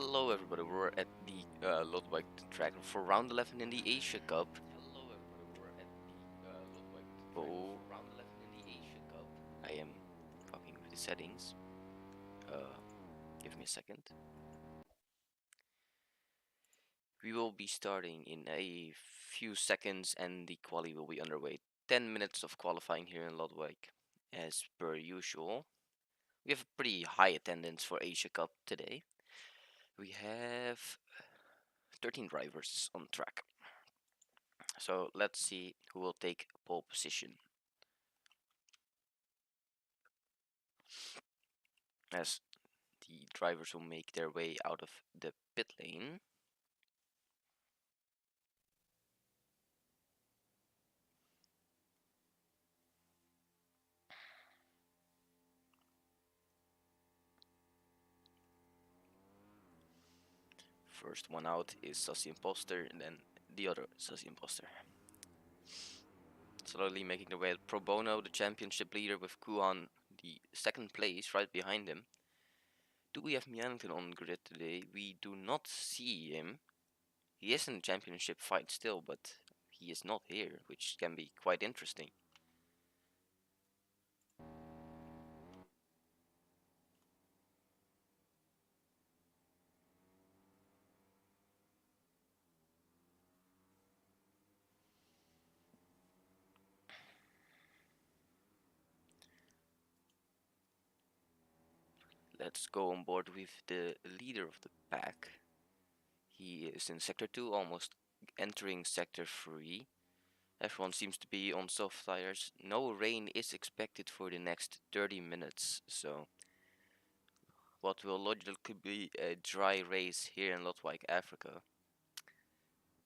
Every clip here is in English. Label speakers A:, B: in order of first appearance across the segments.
A: Hello everybody, we're at the Lodwijk track for round 11 in the Asia Cup. Oh, I am fucking with the settings. Give me a second. We will be starting in a few seconds and the quali will be underway. 10 minutes of qualifying here in Lodwijk, as per usual. We have a pretty high attendance for Asia Cup today. We have 13 drivers on track. So let's see who will take pole position. As the drivers will make their way out of the pit lane. First one out is Sassy Imposter, and then the other Sassy Imposter. Slowly making their way at Pro Bono, the championship leader, with Kuhan the second place right behind him. Do we have Mianton on grid today? We do not see him. He is in the championship fight still, but he is not here, which can be quite interesting. Let's go on board with the leader of the pack. He is in Sector 2, almost entering Sector 3. Everyone seems to be on soft tires. No rain is expected for the next 30 minutes, so what will logically be a dry race here in Lotwijk, Africa.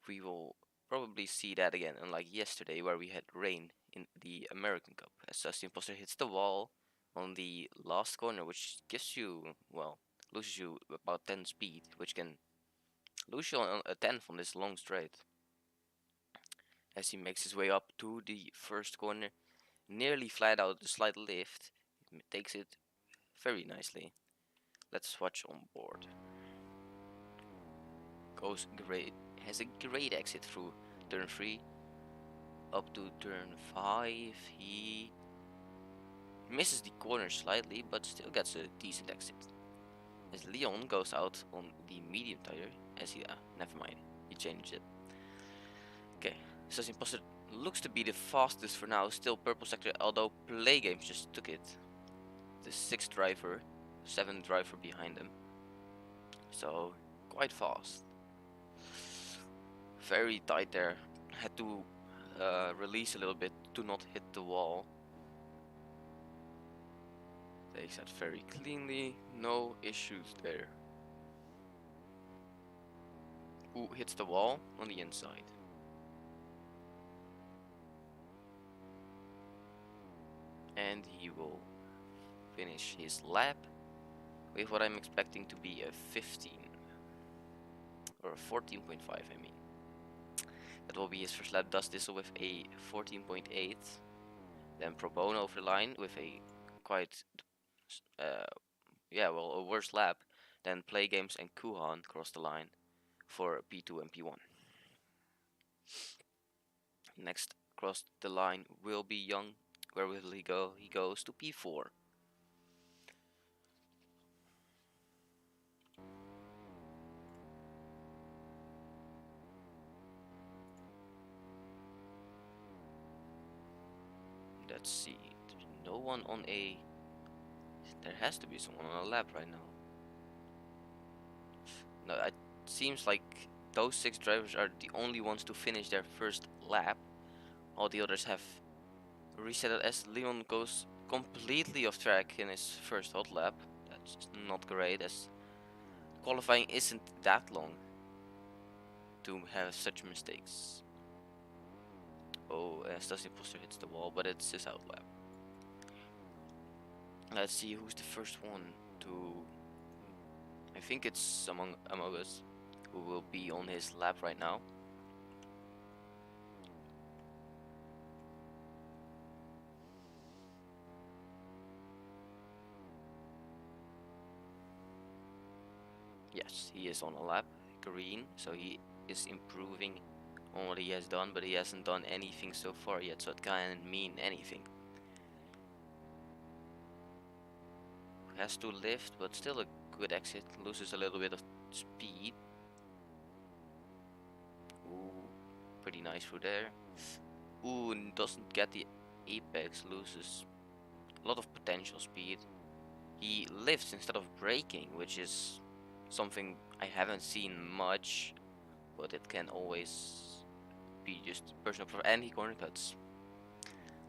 A: We will probably see that again, unlike yesterday where we had rain in the American Cup, as Sassy Imposter hits the wall on the last corner, which gives you, well, loses you about 10 speed, which can lose you on a 10 from this long straight. As he makes his way up to the first corner, nearly flat out the slight lift, takes it very nicely. Let's watch on board. Goes great, has a great exit through turn 3 up to turn 5. He misses the corner slightly, but still gets a decent exit. As Leon goes out on the medium tire, as he never mind, he changed it. Okay, Sassy Imposter looks to be the fastest for now, still purple sector, although Play Games just took it. The 6th driver, 7th driver behind him. So, quite fast. Very tight there. Had to release a little bit to not hit the wall. Takes that very cleanly, no issues there. Who hits the wall on the inside? And he will finish his lap with what I'm expecting to be a 15 or a 14.5, I mean. That will be his first lap. Does this with a 14.8. Then Pro Bono over the line with a quite a worse lap. Then Play Games and Kuhan cross the line for P2 and P1. Next across the line will be Young. Where will he go? He goes to P4. Let's see. There's no one on a... There has to be someone on a lap right now. No, it seems like those 6 drivers are the only ones to finish their first lap. All the others have reset it, as Leon goes completely off track in his first hot lap. That's not great, as qualifying isn't that long to have such mistakes. Oh, Sassy Imposter hits the wall, but it's his out lap. Let's see who's the first one to... I think it's among us who will be on his lap right now. Yeah, Yes, he is on a lap green, so he is improving on what he has done, but he hasn't done anything so far yet, so it can't mean anything. Has to lift, but still a good exit. Loses a little bit of speed. Ooh, pretty nice through there. Ooh, and doesn't get the apex, loses a lot of potential speed. He lifts instead of braking, which is something I haven't seen much, but it can always be just personal and he corner cuts.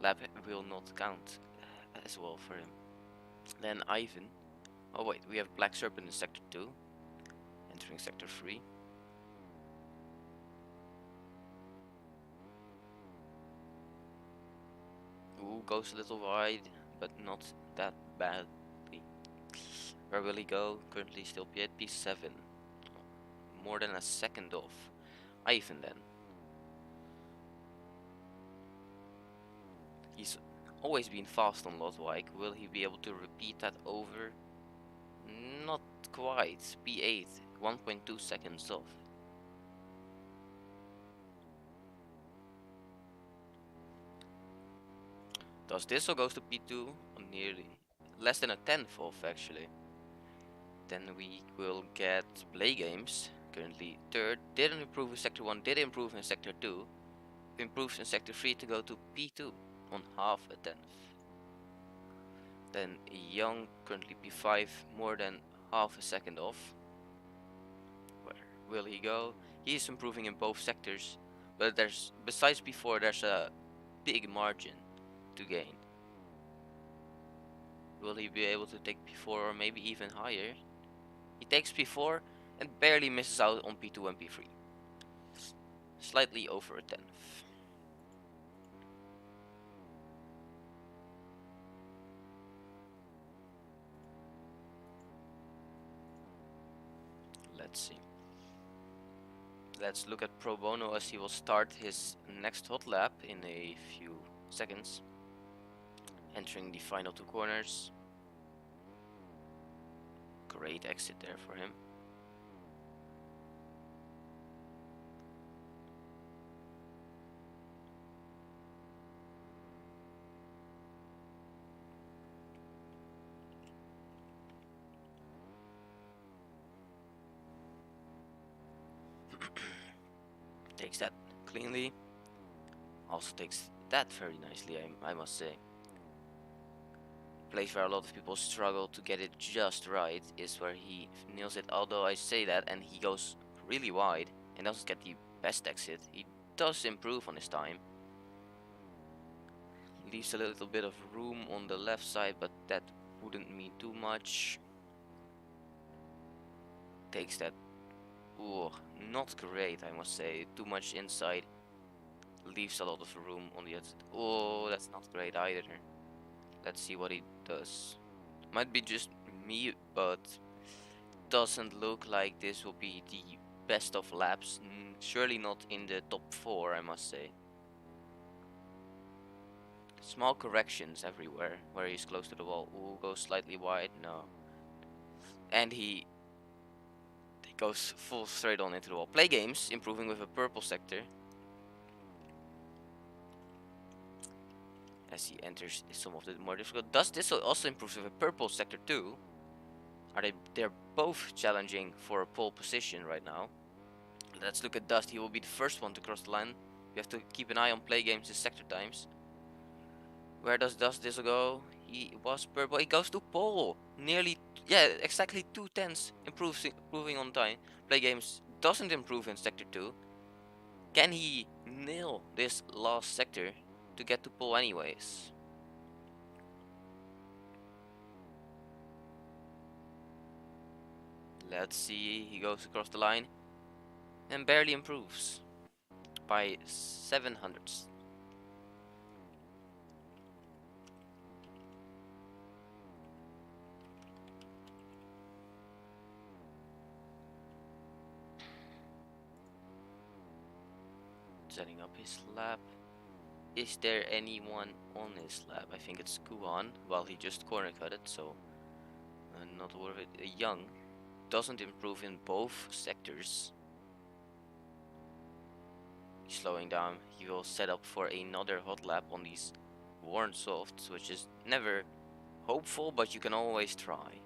A: Lap will not count as well for him. Then Ivan. Oh wait, we have Black Serpent in sector 2, entering sector 3. Ooh, goes a little wide, but not that badly. Where will he go? Currently still P7. More than a second off. Ivan then. He's always been fast on Lodwijk. Will he be able to repeat that over? Not quite. P8, 1.2 seconds off. Does this or goes to P2? Nearly. Less than a tenth off actually. Then we will get Play Games. Currently third. Didn't improve in sector 1, did improve in sector 2. Improves in sector 3 to go to P2 on half a tenth. Then Young, currently P5, more than half a second off. Where will he go? He is improving in both sectors, but there's, besides P4, there's a big margin to gain. Will he be able to take P4 or maybe even higher? He takes P4 and barely misses out on P2 and P3. Slightly over a tenth. Let's see. Let's look at Pro Bono as he will start his next hot lap in a few seconds. Entering the final two corners. Great exit there for him. Takes that cleanly. Also takes that very nicely, I must say. Place where a lot of people struggle to get it just right is where he nails it. Although I say that and he goes really wide and doesn't get the best exit, he does improve on his time. Leaves a little bit of room on the left side, but that wouldn't mean too much. Takes that. Ooh, not great, I must say. Too much inside. Leaves a lot of room on the exit. Oh, that's not great either. Let's see what he does. Might be just me, but doesn't look like this will be the best of laps. Surely not in the top 4, I must say. Small corrections everywhere where he's close to the wall. Ooh, goes slightly wide. No. And he goes full straight on into the wall. Play Games, improving with a purple sector. As he enters some of the more difficult. Does this also improve with a purple sector too? They're both challenging for a pole position right now. Let's look at Dust. He will be the first one to cross the line. You have to keep an eye on Play Games' sector times. Where does Dust this go? He was purple. He goes to pole. Nearly, yeah, exactly 2 tenths. Improving on time. Play Games doesn't improve in sector 2. Can he nail this last sector to get to pole anyways? Let's see. He goes across the line and barely improves by 700ths. Setting up his lap. Is there anyone on his lap? I think it's Kuan. Well, he just corner cut it, so not worth it. Young. doesn't improve in both sectors. He's slowing down. He will set up for another hot lap on these worn softs, which is never hopeful, but you can always try.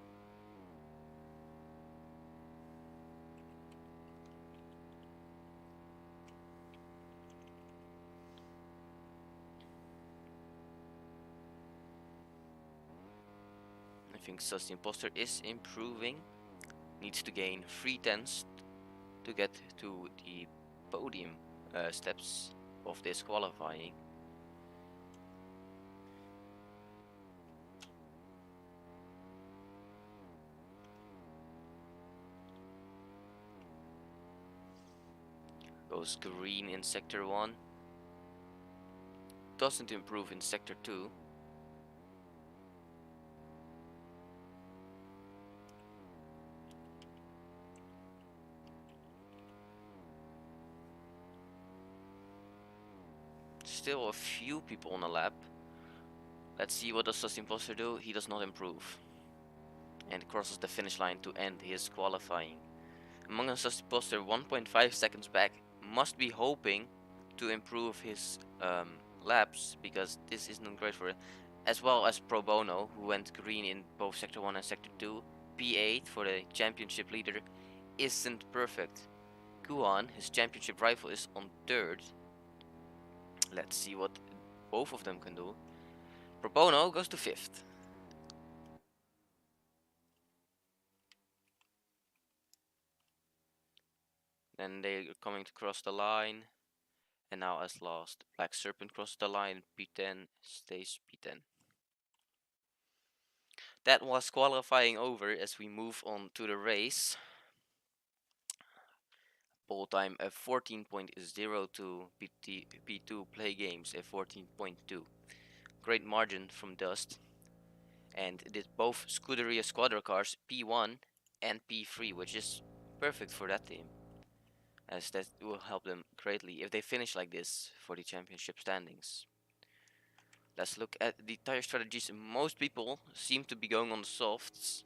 A: I think Sus the Imposter is improving. Needs to gain 3/10 to get to the podium steps of this qualifying. Goes green in sector 1. Doesn't improve in sector 2. Still a few people on the lap. Let's see what does Sus Imposter do. He does not improve. And crosses the finish line to end his qualifying. Among Us Sus Imposter 1.5 seconds back. Must be hoping to improve his laps, because this isn't great for it. As well as Pro Bono, who went green in both sector 1 and sector 2. P8 for the championship leader isn't perfect. Guan, his championship rival, is on 3rd. Let's see what both of them can do. Pro Bono goes to 5th. Then they're coming to cross the line. And now as last, Black Serpent crosses the line. P10 stays P10. That was qualifying over. As we move on to the race. Pole time at 14.02, P2 play games at 14.2. Great margin from Dust. And did both Scuderia Squadra cars P1 and P3, which is perfect for that team, as that will help them greatly if they finish like this for the championship standings. Let's look at the tire strategies. Most people seem to be going on the softs.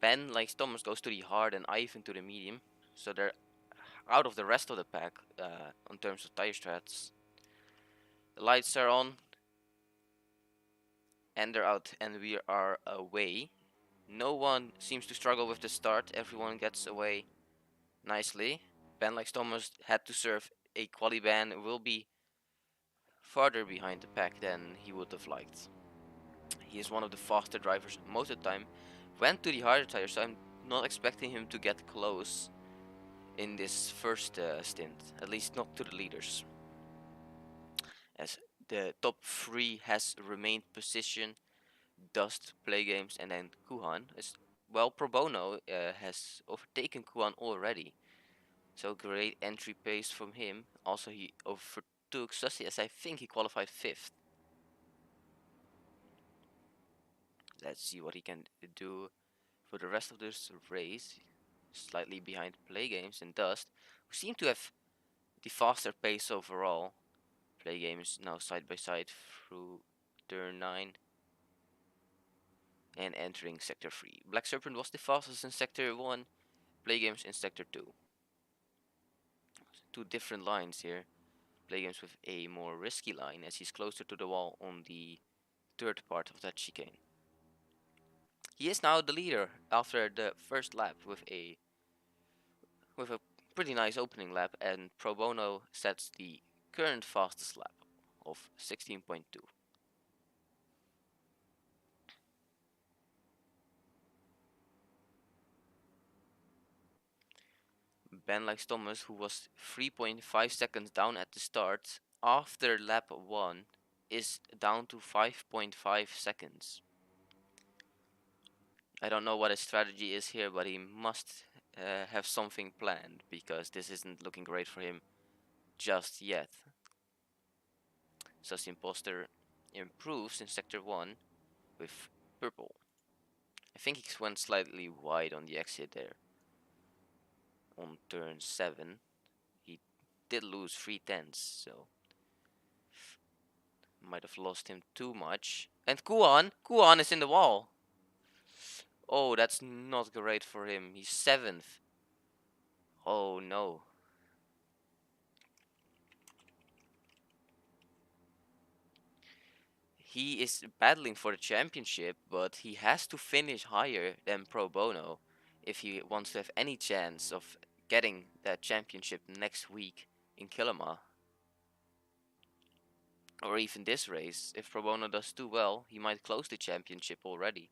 A: Ben, like Thomas, goes to the hard and Ivan to the medium, so they're out of the rest of the pack in terms of tire strats. The lights are on and they're out, and we are away. No one seems to struggle with the start. Everyone gets away nicely. Ben, like Thomas, had to serve a quali ban, will be farther behind the pack than he would have liked. He is one of the faster drivers most of the time. Went to the harder tires, so I'm not expecting him to get close in this first stint, at least not to the leaders. As the top 3 has remained position, Dust, Play Games, and then Kuhan. Well, Pro Bono has overtaken Kuhan already. So great entry pace from him. Also, he overtook Sussy, as I think he qualified 5th. Let's see what he can do for the rest of this race. Slightly behind Play Games and Dust, who seem to have the faster pace overall. Play Games now side by side through turn 9 and entering sector 3. Black Serpent was the fastest in sector 1, Play Games in sector 2. Two different lines here. Play Games with a more risky line, as he's closer to the wall on the 3rd part of that chicane. He is now the leader after the first lap with a pretty nice opening lap, and Pro Bono sets the current fastest lap of 16.2. Ben likes Thomas, who was 3.5 seconds down at the start, after lap 1 is down to 5.5 seconds. I don't know what his strategy is here, but he must have something planned, because this isn't looking great for him just yet. Sus Imposter improves in sector 1 with purple. I think he went slightly wide on the exit there. On turn 7, he did lose 3/10, so might have lost him too much. And Kuan is in the wall. Oh, that's not great for him. He's seventh. Oh no. He is battling for the championship, but he has to finish higher than Pro Bono if he wants to have any chance of getting that championship next week in Kilima. Or even this race. If Pro Bono does too well, he might close the championship already.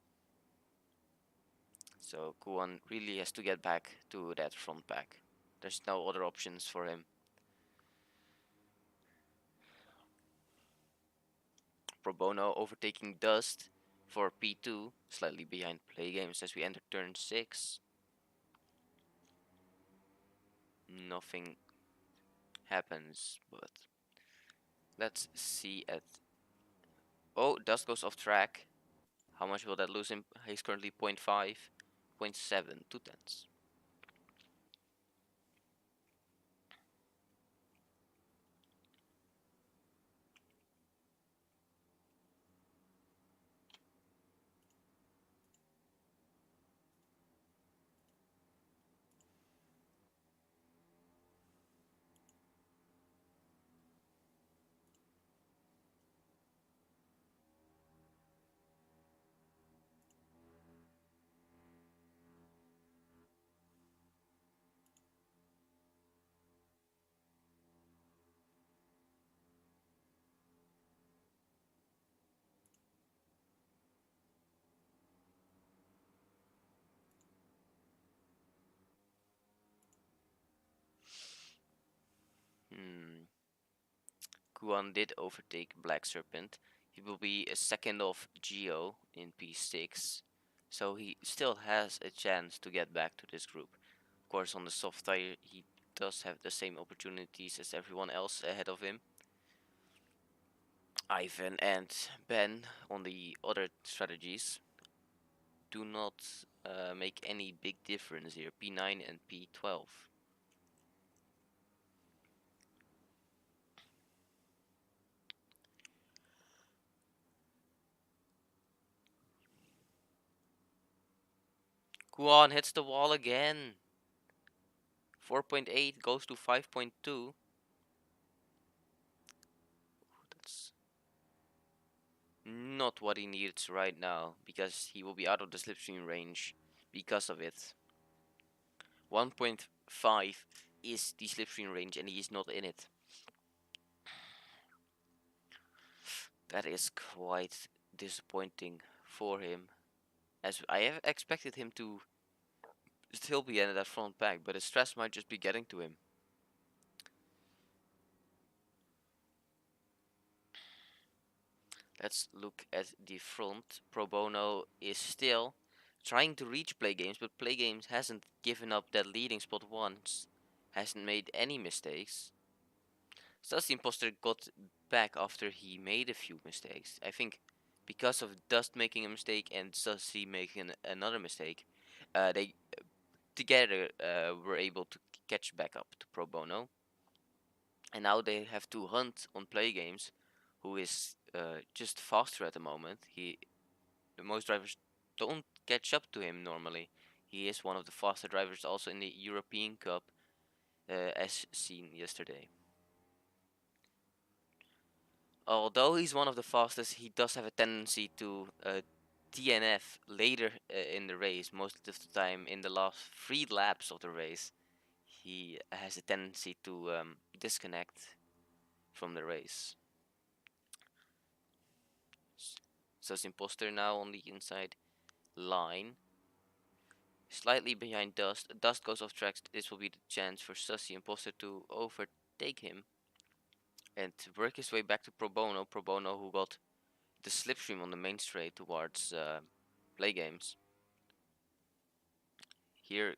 A: So Kuan really has to get back to that front pack. There's no other options for him. Pro Bono overtaking Dust for P2, slightly behind play games as we enter turn 6. Nothing happens, but let's see at. Oh, Dust goes off track. How much will that lose him? He's currently 0.5, 0.7, 2 tenths. Hmm. Kuan did overtake Black Serpent. He will be a second of Geo in P6, so he still has a chance to get back to this group. Of course, on the soft tire, he does have the same opportunities as everyone else ahead of him. Ivan and Ben on the other strategies do not make any big difference here. P9 and P12. Kuan hits the wall again. 4.8 goes to 5.2. That's not what he needs right now, because he will be out of the slipstream range because of it. 1.5 is the slipstream range and he is not in it. That is quite disappointing for him, as I have expected him to still be in that front pack, but his stress might just be getting to him. Let's look at the front. Pro Bono is still trying to reach Play Games, but Play Games hasn't given up that leading spot once, hasn't made any mistakes. Sus the Imposter got back after he made a few mistakes. I think because of Dust making a mistake and Sussy making another mistake, they together were able to catch back up to Pro Bono. And now they have to hunt on Play Games, who is just faster at the moment. Most drivers don't catch up to him normally. He is one of the faster drivers also in the European Cup, as seen yesterday. Although he's one of the fastest, he does have a tendency to DNF later in the race. Most of the time, in the last 3 laps of the race, he has a tendency to disconnect from the race. So Imposter now on the inside line, slightly behind Dust. Dust goes off tracks. This will be the chance for Sussy Imposter to overtake him and work his way back to Pro Bono. Pro Bono, who got the slipstream on the main straight towards Play Games. Here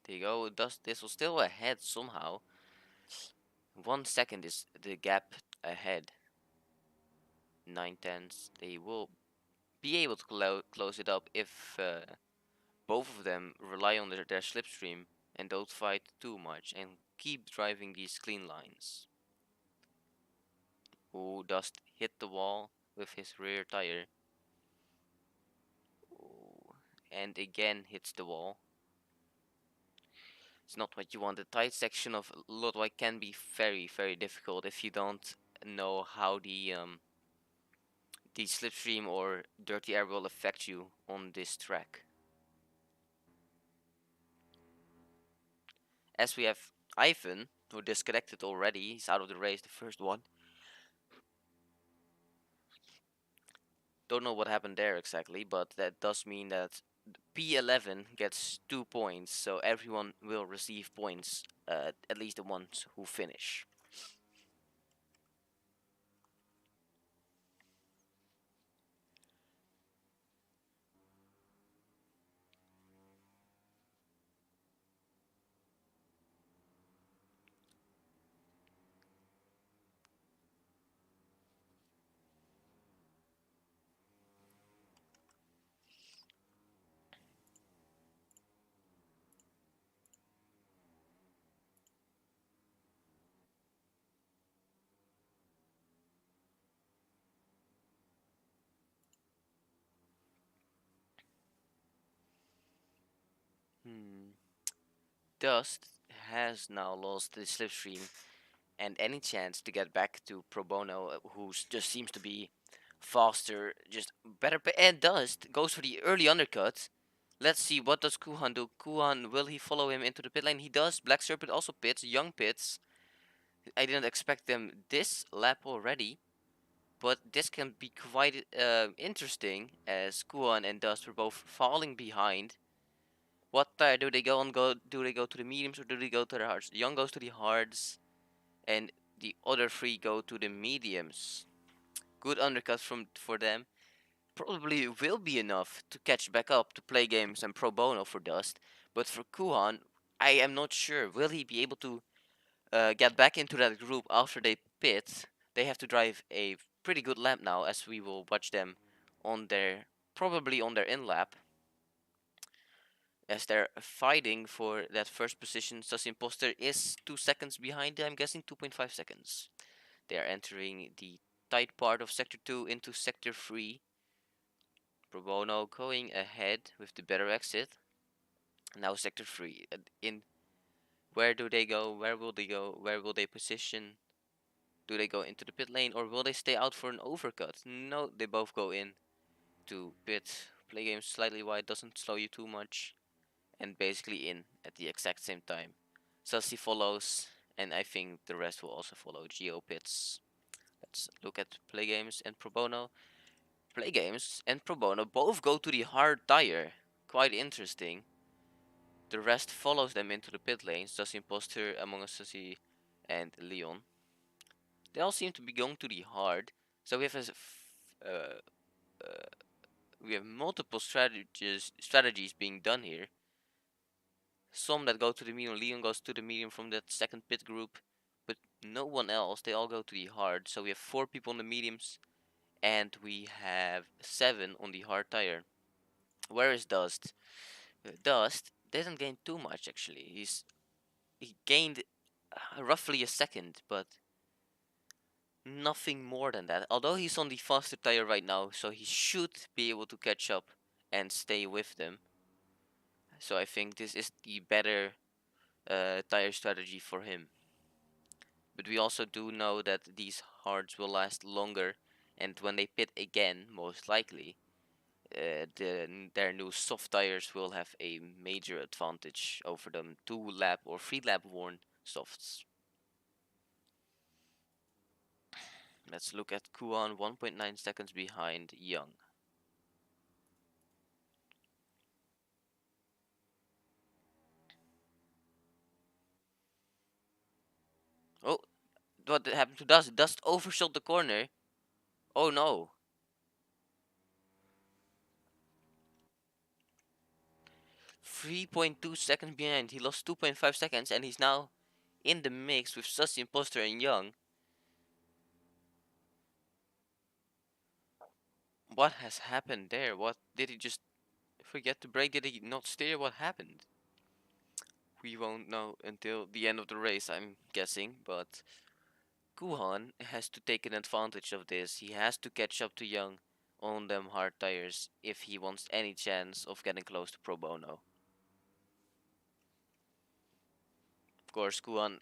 A: they go. Dust this was still ahead somehow. 1 second is the gap ahead. 9 tenths. They will be able to close it up if both of them rely on their slipstream and don't fight too much and keep driving these clean lines. Who Dust hit the wall with his rear tire. Ooh, and again hits the wall. It's not what you want. The tight section of Lodwijk can be very, very difficult if you don't know how the slipstream or dirty air will affect you on this track. As we have Ivan, who disconnected already, he's out of the race, the first one. Don't know what happened there exactly, but that does mean that P11 gets 2 points, so everyone will receive points, at least the ones who finish. Hmm. Dust has now lost the slipstream and any chance to get back to Pro Bono, who just seems to be faster, just better. And Dust goes for the early undercut. Let's see, what does Kuhan do? Kuhan, will he follow him into the pit lane? He does. Black Serpent also pits, young pits. I didn't expect them this lap already, but this can be quite interesting as Kuhan and Dust were both falling behind. What tire do they go on? Do they go to the mediums or do they go to the hards? Young goes to the hards, and the other three go to the mediums. Good undercut for them. Probably will be enough to catch back up to play games and pro bono for Dust. But for Kuhan, I am not sure. Will he be able to get back into that group after they pit? They have to drive a pretty good lap now, as we will watch them on their probably on their in lap, as they're fighting for that first position. Sus Imposter is 2 seconds behind. I'm guessing 2.5 seconds. They are entering the tight part of Sector 2 into Sector 3. Pro Bono going ahead with the better exit. Now Sector 3. In where do they go? Where will they go? Where will they position? Do they go into the pit lane or will they stay out for an overcut? No, they both go in to pit. Play games slightly wide, doesn't slow you too much. And basically in at the exact same time. Sussy follows, and I think the rest will also follow. Geo pits. Let's look at play games and pro bono. Play games and pro bono both go to the hard tire. Quite interesting. The rest follows them into the pit lanes. Sussy Imposter, Among Us Sussy, and Leon. They all seem to be going to the hard. So we have uh, uh, we have multiple strategies being done here. Some that go to the medium. Leon goes to the medium from that second pit group, but no one else. They all go to the hard. So we have 4 people on the mediums, and we have 7 on the hard tire. Where is Dust? Dust didn't gain too much actually. He gained roughly a second, but nothing more than that. Although he's on the faster tire right now, so he should be able to catch up and stay with them. So I think this is the better tire strategy for him. But we also do know that these hards will last longer, and when they pit again, most likely, their new soft tires will have a major advantage over them 2-lap or 3-lap worn softs. Let's look at Kuan, 1.9 seconds behind Young. Oh, what happened to Dust? Dust overshot the corner. Oh no. 3.2 seconds behind. He lost 2.5 seconds and he's now in the mix with Sussy Imposter and Young. What has happened there? What did he just forget to brake? Did he not steer? What happened? We won't know until the end of the race, I'm guessing, but Kuhan has to take an advantage of this. He has to catch up to Young on them hard tires if he wants any chance of getting close to pro bono. Of course, Kuan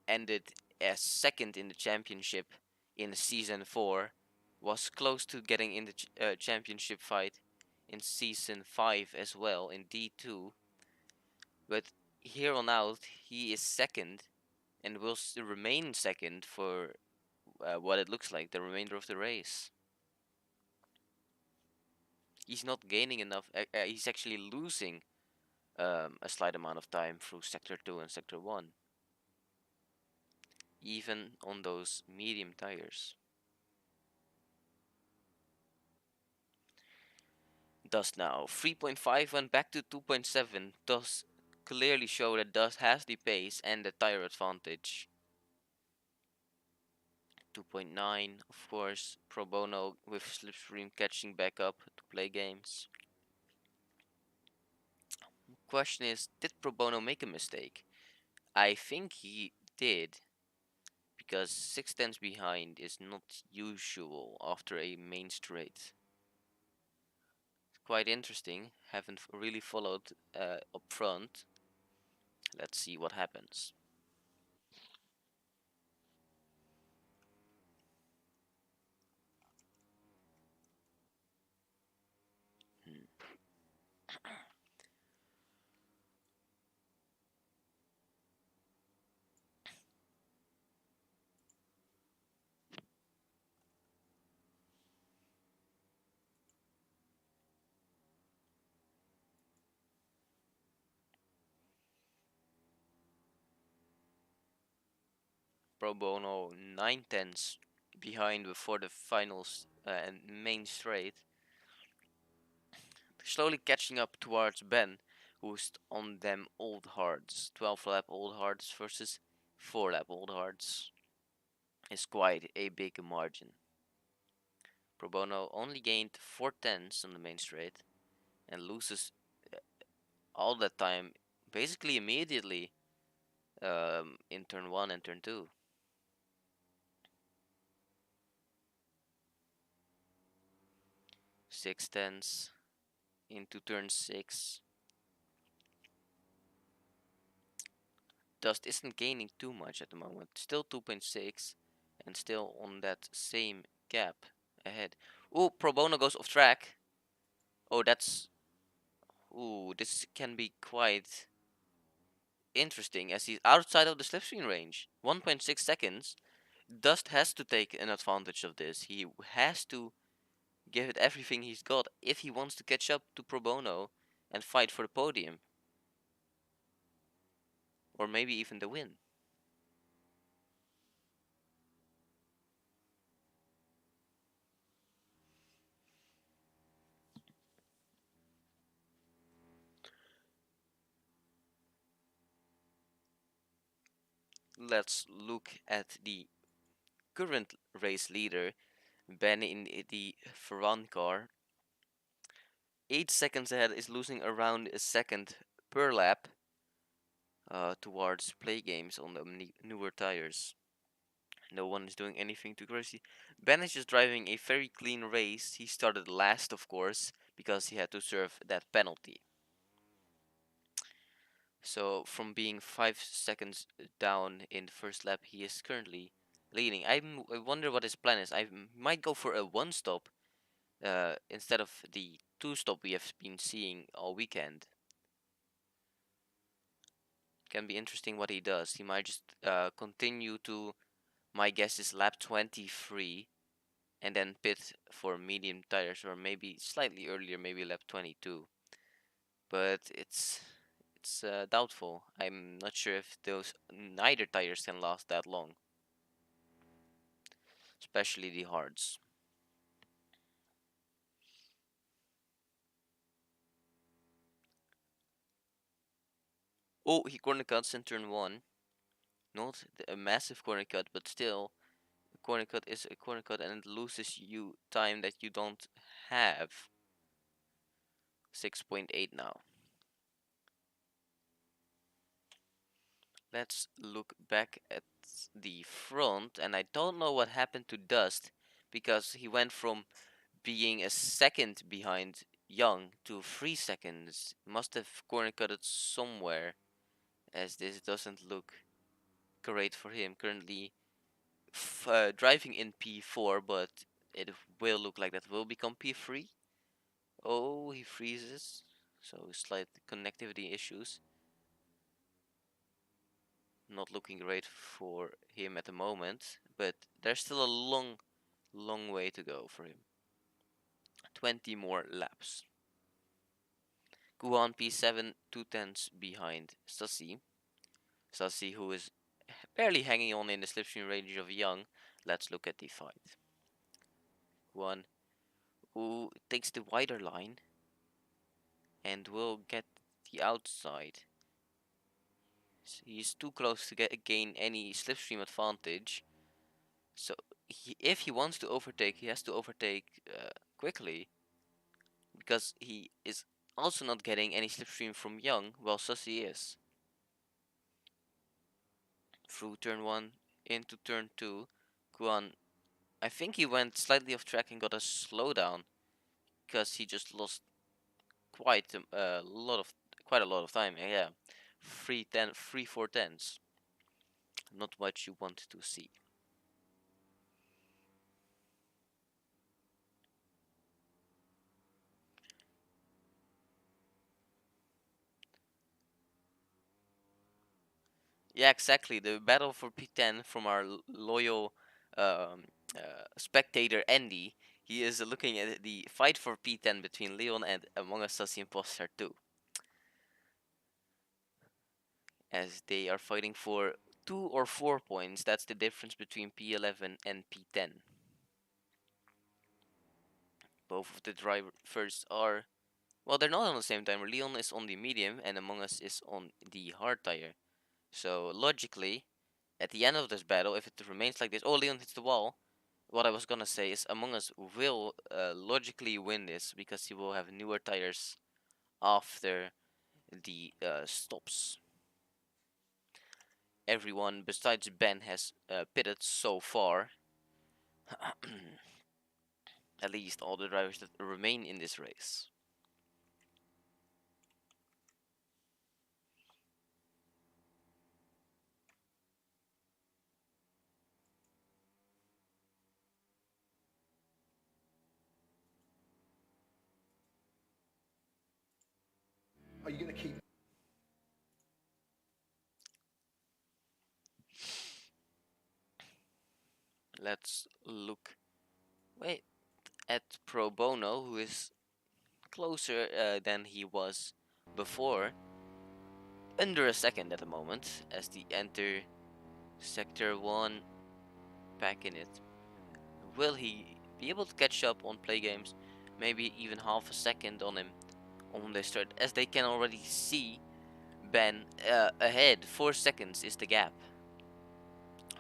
A: ended as second in the championship in season 4, was close to getting in the championship fight in season 5 as well in D2, but here on out he is second and will remain second for what it looks like the remainder of the race. He's not gaining enough, he's actually losing a slight amount of time through sector 2 and sector 1, even on those medium tires. Dust now 3.5 went back to 2.7, thus clearly show that Dust has the pace and the tire advantage. 2.9, of course, Pro Bono with Slipstream catching back up to play games. Question is, did Pro Bono make a mistake? I think he did, because 6 tenths behind is not usual after a main straight. Quite interesting, haven't really followed up front. Let's see what happens. Pro Bono 9 tenths behind before the finals and main straight. Slowly catching up towards Ben, who's on them old hards. 12 lap old hards versus 4 lap old hards is quite a big margin. Pro Bono only gained 4 tenths on the main straight and loses all that time basically immediately in turn 1 and turn 2. 6 tenths into turn 6. Dust isn't gaining too much at the moment. Still 2.6 and still on that same gap ahead. Oh, Pro Bono goes off track. Oh, that's... Ooh, this can be quite interesting as he's outside of the slipstream range. 1.6 seconds. Dust has to take an advantage of this. He has to give it everything he's got if he wants to catch up to Pro Bono and fight for the podium. Or maybe even the win. Let's look at the current race leader, Ben in the Ferran car. 8 seconds ahead, is losing around a second per lap towards play games on the newer tires. No one is doing anything too crazy. Ben is just driving a very clean race. He started last, of course, because he had to serve that penalty. So from being 5 seconds down in the first lap, he is currently leading. I wonder what his plan is. I might go for a one stop instead of the two stop we have been seeing all weekend. Can be interesting what he does. He might just continue to, my guess is lap 23, and then pit for medium tires, or maybe slightly earlier, maybe lap 22. But it's doubtful. I'm not sure if those neither tires can last that long, especially the hards. Oh, he corner cuts in turn 1. Not a massive corner cut, but still, a corner cut is a corner cut, and it loses you time that you don't have. 6.8 now. Let's look back at the front, and I don't know what happened to Dust, because he went from being a second behind Young to 3 seconds. Must have corner cutted somewhere, as this doesn't look great for him. Currently driving in P4, but it will look like that will become P3. Oh, he freezes. So slight connectivity issues. Not looking great for him at the moment, but there's still a long way to go for him. 20 more laps. Guan P7, 2 tenths behind Sassi. Sassi, who is barely hanging on in the slipstream range of Young. Let's look at the fight. Guan, who takes the wider line and will get the outside. He's too close to gain any slipstream advantage. So if he wants to overtake, he has to overtake quickly, because he is also not getting any slipstream from Young, while Sussy is. Through turn 1 into turn 2, Guan, I think he went slightly off track and got a slowdown, because he just lost quite a lot of time. Yeah, 3-4 tenths. Not what you want to see. Yeah, exactly. The battle for P10 from our loyal spectator Andy. He is looking at the fight for P10 between Leon and Among Us Sassy Imposter 2. As they are fighting for 2 or 4 points. That's the difference between P11 and P10. Both of the drivers are, well, they're not on the same timer. Leon is on the medium and Among Us is on the hard tire. So logically, at the end of this battle, if it remains like this, oh, Leon hits the wall. What I was gonna say is Among Us will logically win this, because he will have newer tires after the stops. Everyone besides Ben has pitted so far. At least all the drivers that remain in this race.
B: Are you going to keep?
A: Let's look at Pro Bono, who is closer than he was before. Under a second at the moment, as they enter Sector 1, back in it. Will he be able to catch up on play games? Maybe even half a second on him on the start, as they can already see Ben ahead. 4 seconds is the gap.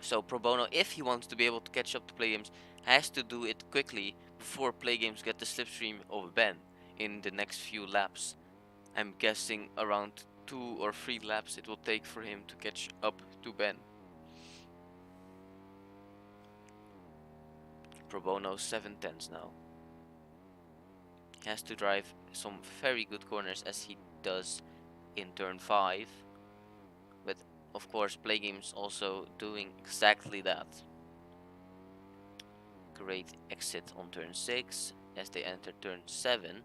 A: So Pro Bono, if he wants to be able to catch up to play games, has to do it quickly before play games get the slipstream of Ben in the next few laps. I'm guessing around 2 or 3 laps it will take for him to catch up to Ben. Pro Bono 7 tenths now. He has to drive some very good corners, as he does in turn 5. But of course, play games also doing exactly that. Great exit on turn 6 as they enter turn 7.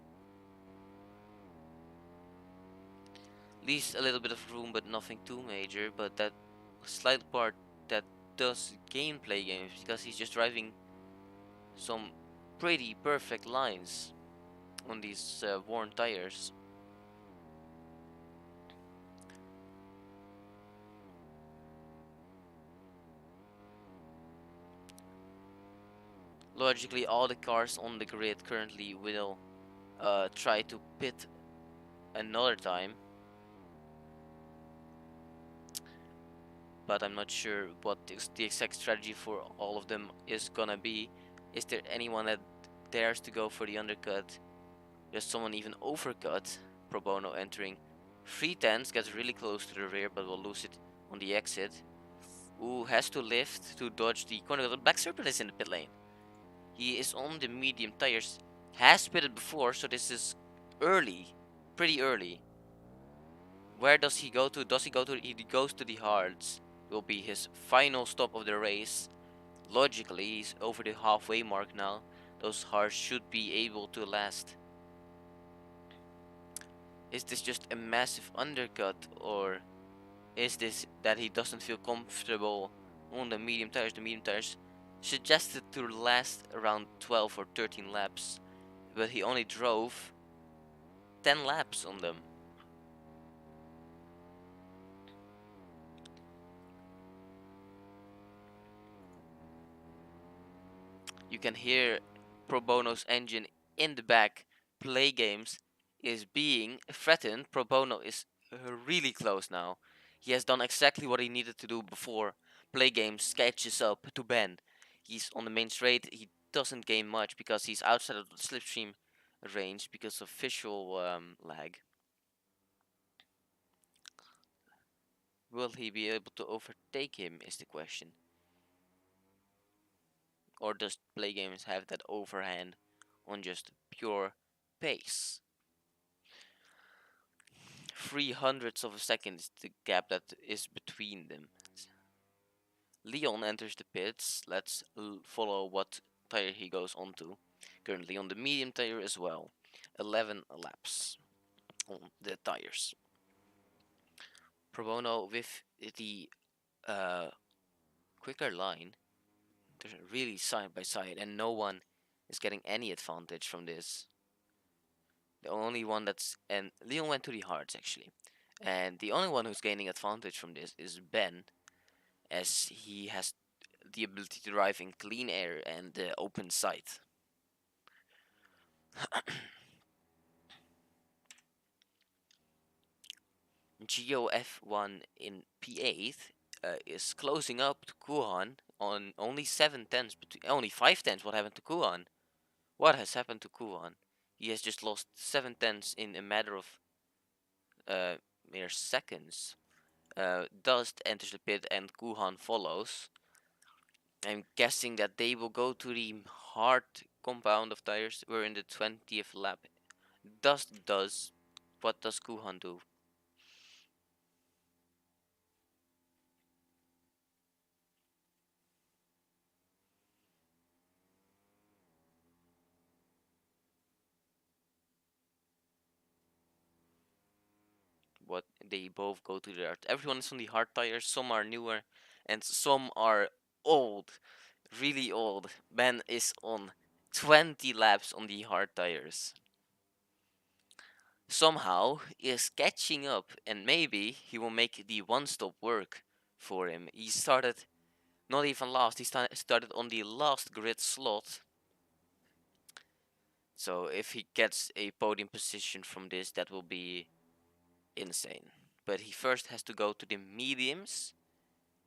A: Leaves a little bit of room, but nothing too major. But that slight part that does gain play games, because he's just driving some pretty perfect lines on these worn tires. Logically, all the cars on the grid currently will try to pit another time, but I'm not sure what the exact strategy for all of them is gonna be. Is there anyone that dares to go for the undercut? Does someone even overcut? Pro Bono entering 3 tenths, gets really close to the rear, but will lose it on the exit. Ooh, has to lift to dodge the corner. The Black Serpent is in the pit lane. He is on the medium tires. Has pitted before, so this is early, pretty early. Where does he go to? Does he go to? He goes to the hards. Will be his final stop of the race. Logically, he's over the halfway mark now. Those hards should be able to last. Is this just a massive undercut, or is this that he doesn't feel comfortable on the medium tires? The medium tires suggested to last around 12 or 13 laps, but he only drove 10 laps on them. You can hear Pro Bono's engine in the back. Play Games is being threatened. Pro Bono is really close now. He has done exactly what he needed to do before Play Games catches up to Ben. He's on the main straight. He doesn't gain much because he's outside of the slipstream range because of visual lag. Will he be able to overtake him is the question. Or does Play Games have that overhand on just pure pace? 300ths of a second is the gap that is between them. Leon enters the pits. Let's follow what tire he goes onto. Currently on the medium tire as well. 11 laps on the tires. Pro Bono with the quicker line. They're really side by side, and no one is getting any advantage from this. The only one that's, and Leon went to the hards actually, and the only one who's gaining advantage from this is Ben, as he has the ability to drive in clean air and open sight. Geo F1 in P8 is closing up to Kuhan on only 7 tenths, only 5 tenths. What happened to Kuhan? What has happened to Kuhan? He has just lost 7 tenths in a matter of mere seconds. Dust enters the pit and Kuhan follows. I'm guessing that they will go to the hard compound of tires. We're in the 20th lap. Dust does. What does Kuhan do? What they both go to the hard. Everyone is on the hard tires. Some are newer, and some are old, really old. Ben is on 20 laps on the hard tires. Somehow is catching up, and maybe he will make the one-stop work for him. He started not even last. He started on the last grid slot. So if he gets a podium position from this, that will be insane. But he first has to go to the mediums,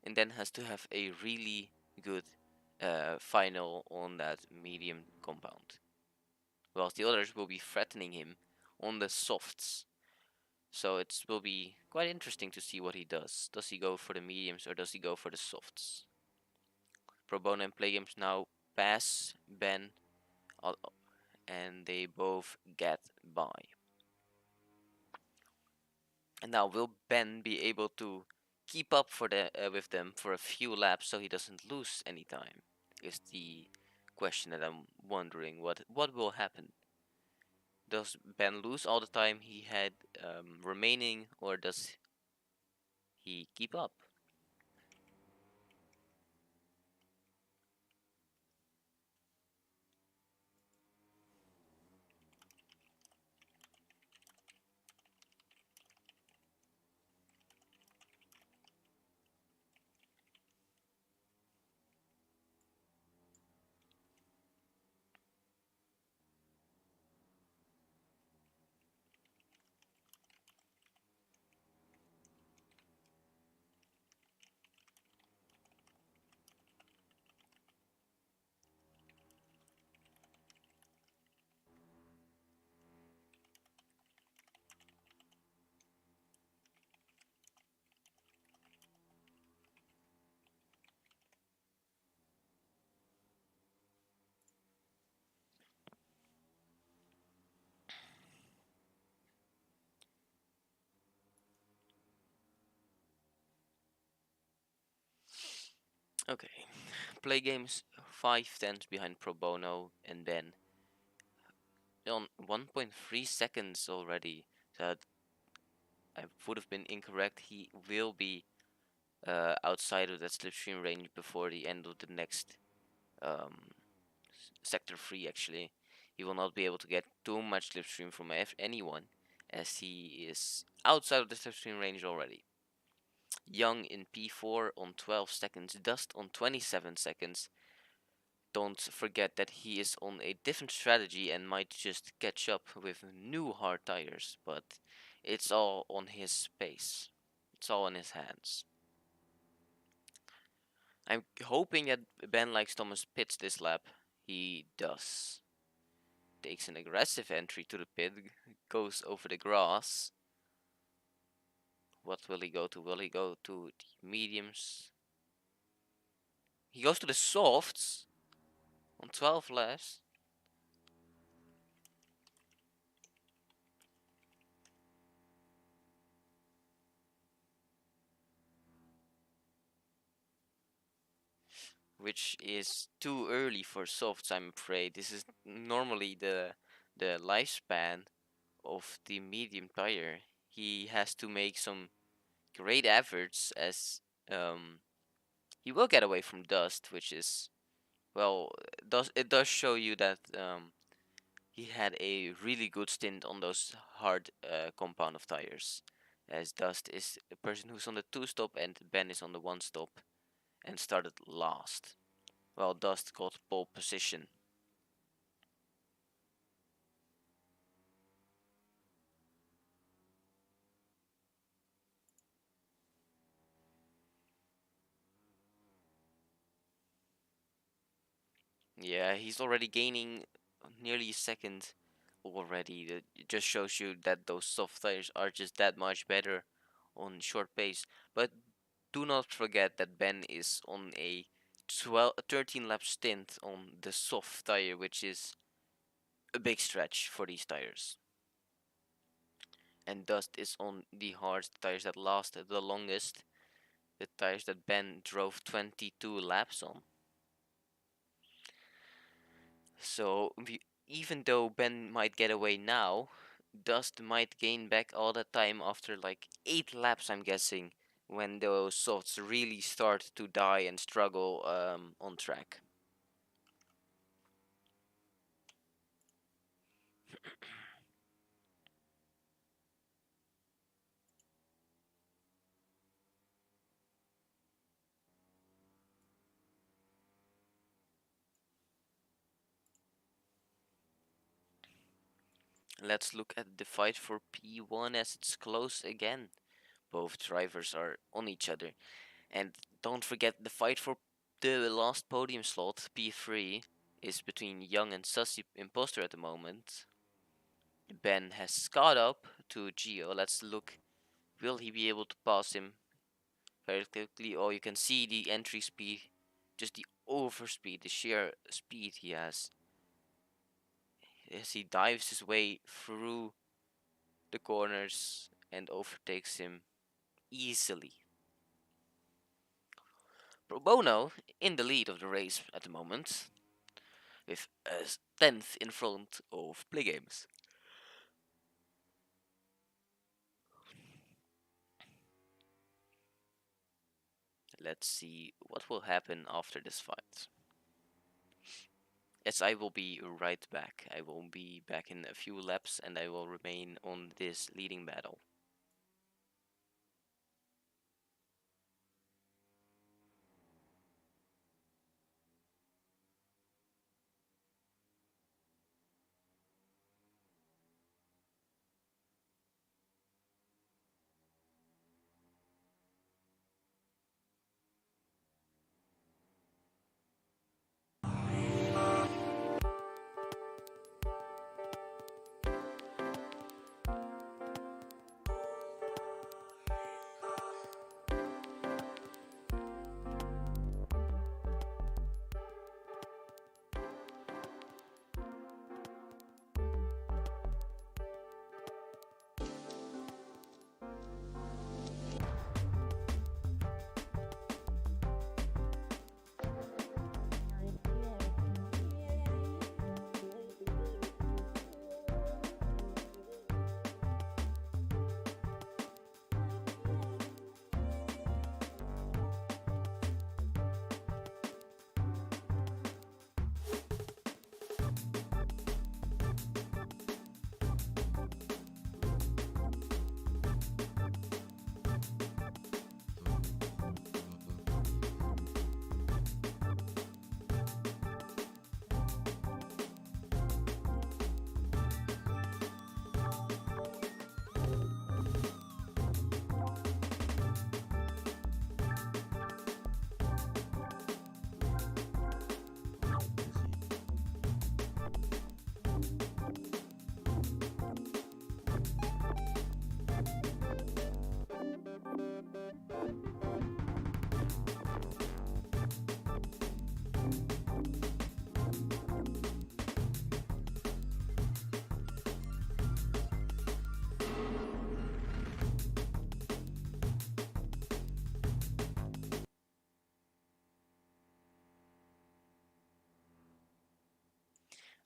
A: and then has to have a really good final on that medium compound. Whilst the others will be threatening him on the softs. So it will be quite interesting to see what he does. Does he go for the mediums or does he go for the softs? Pro Bono and Play Games now pass Ben, and they both get by. And now will Ben be able to keep up with them for a few laps so he doesn't lose any time? Is the question that I'm wondering. What will happen? Does Ben lose all the time he had remaining, or does he keep up? Okay, play games 5 tenths behind Pro Bono, and then on 1.3 seconds already. That I would have been incorrect. He will be outside of that slipstream range before the end of the next um, sector 3. Actually, he will not be able to get too much slipstream from anyone, as he is outside of the slipstream range already. Young in P4 on 12 seconds, Dust on 27 seconds. Don't forget that he is on a different strategy and might just catch up with new hard tires, but it's all on his pace. It's all in his hands. I'm hoping that Ben likes Thomas pits this lap. He does. Takes an aggressive entry to the pit, goes over the grass. What will he go to? Will he go to the mediums? He goes to the softs on 12 laps. Which is too early for softs, I'm afraid. This is normally the lifespan of the medium tire. He has to make some great efforts, as um, he will get away from dust, which is, well, it does show you that he had a really good stint on those hard compound of tires, as Dust is a person who's on the 2 stop and Ben is on the 1 stop and started last. Well, Dust got pole position. Yeah, he's already gaining nearly a second already. It just shows you that those soft tires are just that much better on short pace. But do not forget that Ben is on a 13 lap stint on the soft tire, which is a big stretch for these tires. And Dust is on the hard tires that lasted the longest, the tires that Ben drove 22 laps on. So even though Ben might get away now, Dust might gain back all that time after like 8 laps, I'm guessing, when those softs really start to die and struggle on track. Let's look at the fight for P1 as it's close again. Both drivers are on each other. And don't forget the fight for the last podium slot, P3, is between Young and Sussy Imposter at the moment. Ben has caught up to Gio. Let's look. Will he be able to pass him very quickly? Oh, you can see the entry speed, just the overspeed, the sheer speed he has as he dives his way through the corners and overtakes him easily. Pro Bono in the lead of the race at the moment, with a 10th in front of Play Games. Let's see what will happen after this fight. Yes, I will be right back. I will be back in a few laps and I will remain on this leading battle.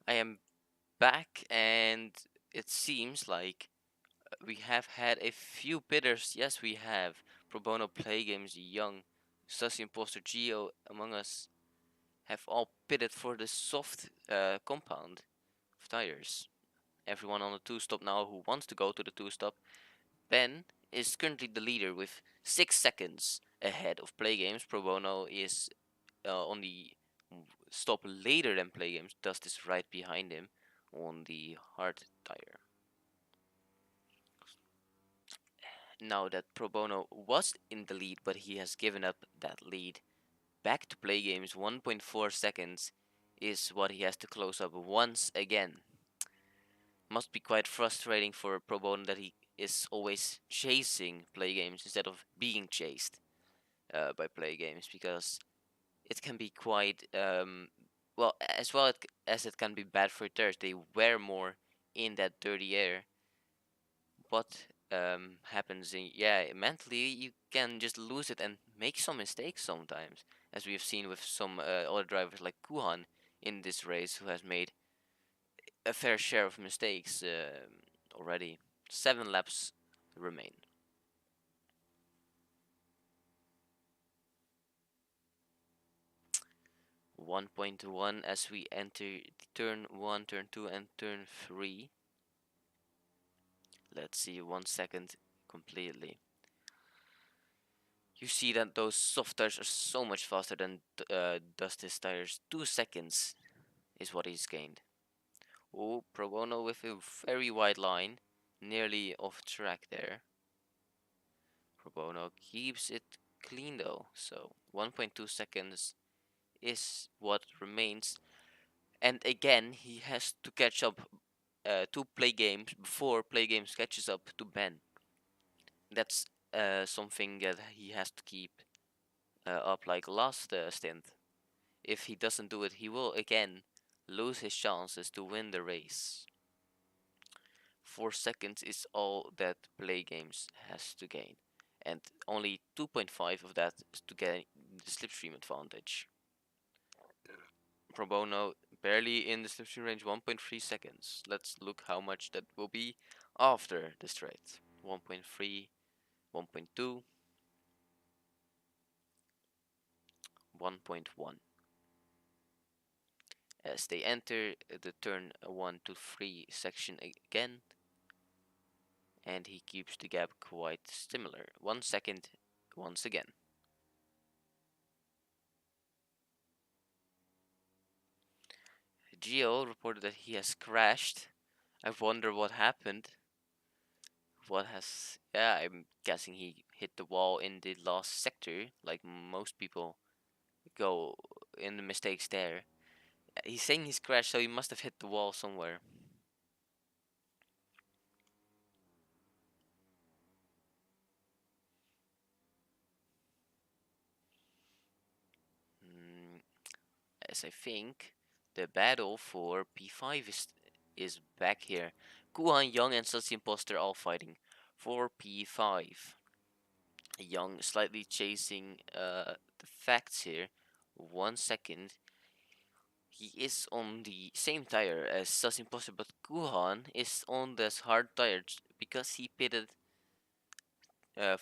A: I am back, and it seems like we have had a few bidders. Yes, we have. Pro Bono, Play Games, Young, Sussy Imposter, Geo, Among Us have all bidded for the soft compound of tires. Everyone on the two stop now who wants to go to the two stop. Ben is currently the leader with 6 seconds ahead of Play Games. Pro Bono is on the stop later than Play Games. Dust is right behind him on the hard tire. Now that Pro Bono was in the lead, but he has given up that lead back to Play Games. 1.4 seconds is what he has to close up once again. Must be quite frustrating for Pro Bono that he is always chasing Play Games instead of being chased by Play Games, because it can be quite well as it can be bad for tires. They wear more in that dirty air. What happens in, yeah, mentally you can just lose it and make some mistakes sometimes, as we have seen with some other drivers like Kuhan in this race, who has made a fair share of mistakes already. 7 laps remain. 1.1 as we enter turn 1, turn 2, and turn 3. Let's see, 1 second completely. You see that those soft tires are so much faster than Dusty's tires. 2 seconds is what he's gained. Oh, Pro Bono with a very wide line, nearly off track there. Pro Bono keeps it clean though, so 1.2 seconds is what remains. And again, he has to catch up to Play Games before Play Games catches up to Ben. That's something that he has to keep up like last stint. If he doesn't do it, he will again lose his chances to win the race. 4 seconds is all that Play Games has to gain, and only 2.5 of that is to get the slipstream advantage. Pro Bono barely in the slipstream range, 1.3 seconds. Let's look how much that will be after the straight. 1.3, 1.2, 1.1. As they enter the turn 1 to 3 section again, and he keeps the gap quite similar. 1 second once again. Geo reported that he has crashed. I wonder what happened. What has... Yeah, I'm guessing he hit the wall in the last sector, like most people go in the mistakes there. He's saying he's crashed, so he must have hit the wall somewhere. Mm, as I think the battle for P5 is back here. Kuhan, Young, and Sussy Imposter all fighting for P5. Young slightly chasing the facts here. 1 second. He is on the same tire as Sussy Imposter, but Kuhan is on this hard tire because he pitted 10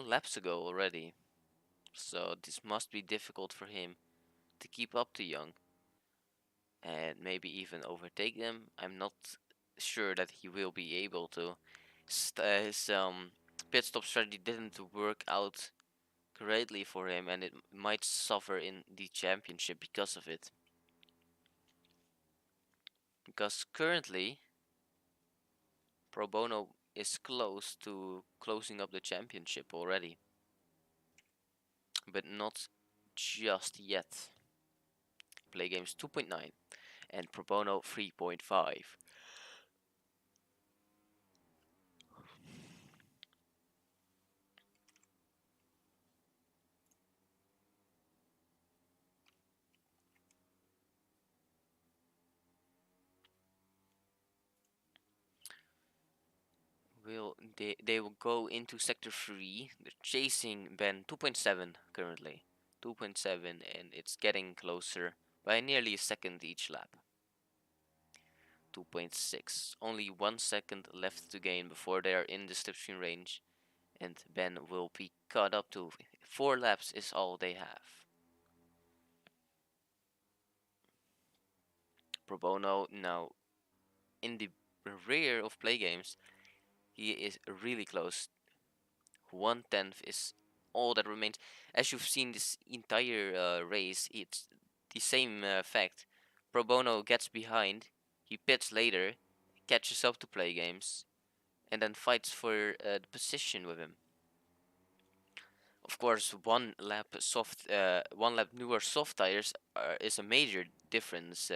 A: laps ago already. So this must be difficult for him to keep up to Young and maybe even overtake them. I'm not sure that he will be able to. His pit stop strategy didn't work out greatly for him, and it might suffer in the championship because of it. Because currently, Pro Bono is close to closing up the championship already, but not just yet. Play Games 2.9 and Pro Bono 3.5. They will go into sector 3. They're chasing Ben 2.7 currently. 2.7, and it's getting closer by nearly a second each lap. 2.6. Only 1 second left to gain before they are in the slipstream range, and Ben will be caught up to 4 laps is all they have. Pro Bono now in the rear of play games. He is really close. 1/10 is all that remains. As you've seen this entire race, it's the same fact. Pro Bono gets behind, he pits later, catches up to play games, and then fights for the position with him. Of course, 1 lap newer soft tires is a major difference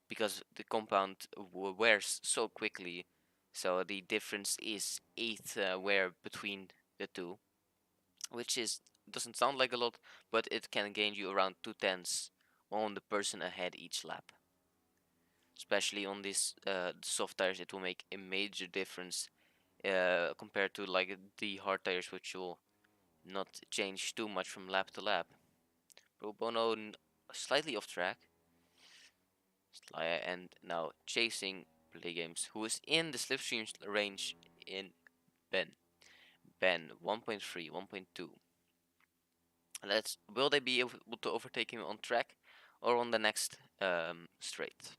A: because the compound wears so quickly. So the difference is 8 wear between the two, which is doesn't sound like a lot, but it can gain you around 2/10 on the person ahead each lap. Especially on these soft tires, it will make a major difference compared to like the hard tires, which will not change too much from lap to lap. Pro Bono slightly off track, and now chasing play games, who is in the slipstream range in Ben. Ben 1.3, 1.2. Will they be able to overtake him on track or on the next straight?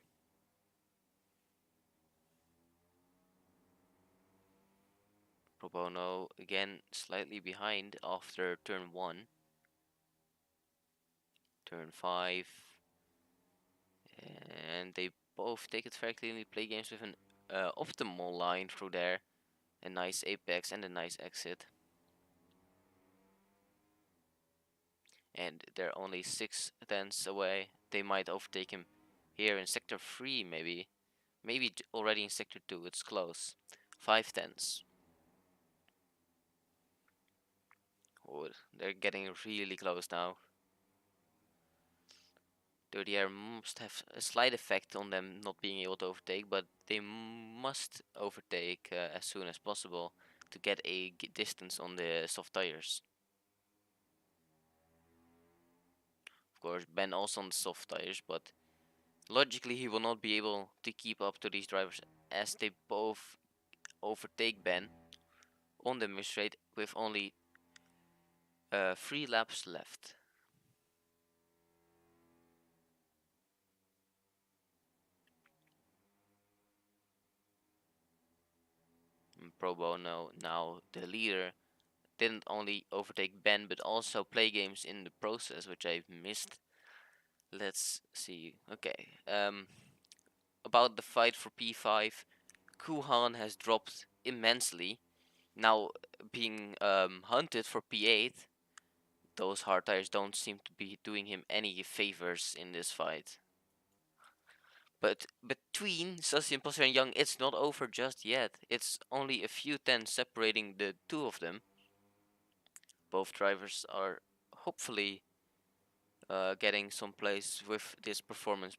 A: Pro Bono again slightly behind after turn 1. Turn 5. And they both take it very cleanly, play games with an optimal line through there. A nice apex and a nice exit. And they're only 6/10 away. They might overtake him here in sector 3 maybe. Maybe already in sector 2, it's close. 5/10. Oh, they're getting really close now. Dirty air must have a slight effect on them not being able to overtake, but they must overtake as soon as possible to get a distance on the soft tires. Of course, Ben also on the soft tires, but logically he will not be able to keep up to these drivers as they both overtake Ben on the mid straight with only 3 laps left. Pro Bono, now the leader, didn't only overtake Ben but also play games in the process, which I missed. Let's see. Okay. About the fight for P5, Kuhan has dropped immensely. Now being hunted for P8, those hard tires don't seem to be doing him any favors in this fight. But between Sussy Imposter and Young, it's not over just yet. It's only a few tenths separating the two of them. Both drivers are hopefully getting some place with this performance.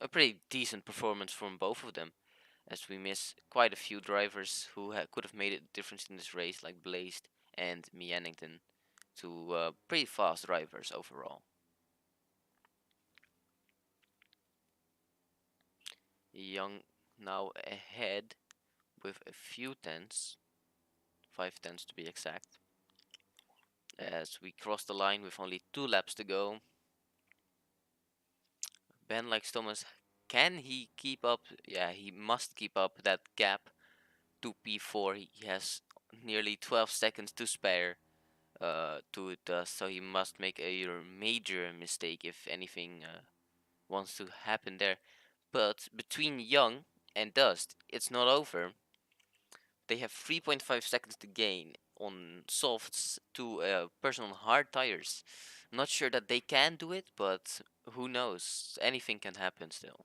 A: A pretty decent performance from both of them, as we miss quite a few drivers who could have made a difference in this race, like Blazed and Miannington, to pretty fast drivers overall. Young now ahead with a few tenths, 5 tenths to be exact. As we cross the line with only 2 laps to go. Ben likes Thomas. Can he keep up? Yeah, he must keep up that gap to P4. He has nearly 12 seconds to spare to Dust, so he must make a major mistake if anything wants to happen there. But between Young and Dust, it's not over. They have 3.5 seconds to gain on softs to a person on hard tires. Not sure that they can do it, but who knows? Anything can happen still.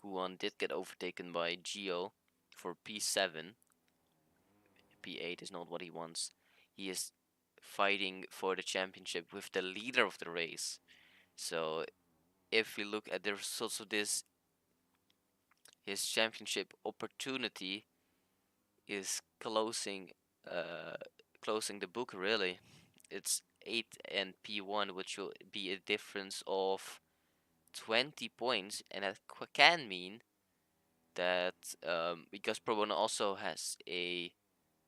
A: Guan did get overtaken by Gio for P7. P8 is not what he wants. He is fighting for the championship with the leader of the race. So if we look at the results of this, his championship opportunity is closing the book really. It's 8 and P1, which will be a difference of 20 points, and that can mean that because Pro Bono also has a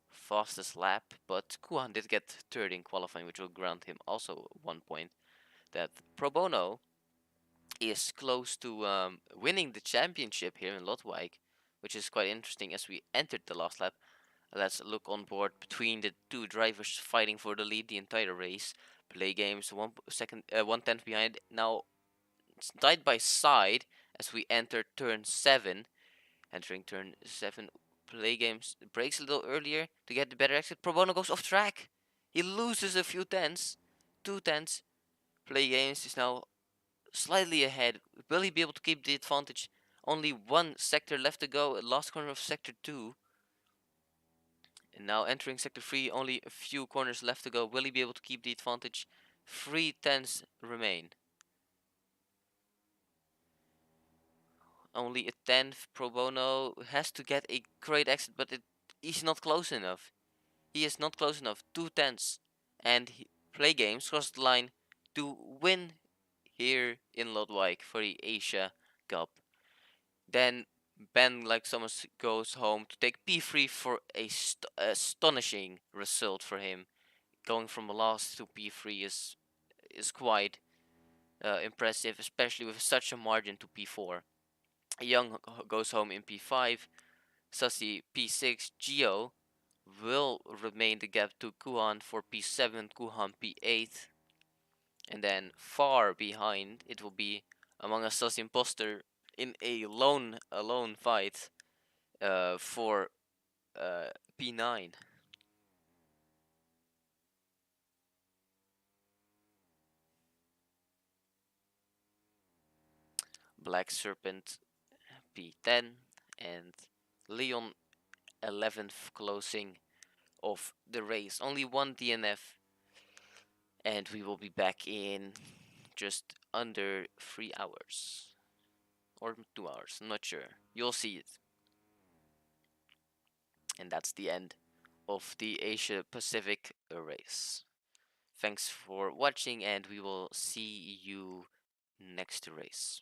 A: fastest lap, but Kuhan did get third in qualifying, which will grant him also 1 point. That Pro Bono is close to winning the championship here in Lotwijk, which is quite interesting as we entered the last lap. Let's look on board between the two drivers fighting for the lead the entire race. Play games 1/10 behind. Now side by side as we enter turn 7. Entering turn 7, Play games breaks a little earlier to get the better exit. Pro Bono goes off track. He loses a few tenths, 2 tenths. Play games is now slightly ahead. Will he be able to keep the advantage? Only one sector left to go. Last corner of sector 2. And now entering sector 3, only a few corners left to go. Will he be able to keep the advantage? 3 tenths remain. Only a tenth. Pro Bono has to get a great exit, but he's not close enough. He is not close enough. 2 tenths. And Play games crossed the line to win here in Lodwijk for the Asia Cup. Then Ben, like Thomas, goes home to take P3 for a astonishing result for him. Going from last to P3 is quite impressive, especially with such a margin to P4. Young goes home in P5. Sussy P6. Gio will remain the gap to Kuhan for P7. Kuhan P8. And then far behind, it will be Among Us Sussy Imposter in a lone fight for P9. Black Serpent P10 and Leon 11th closing of the race. Only one DNF, and we will be back in just under 3 hours or 2 hours. I'm not sure. You'll see it. And that's the end of the Asia Pacific race. Thanks for watching, and we will see you next race.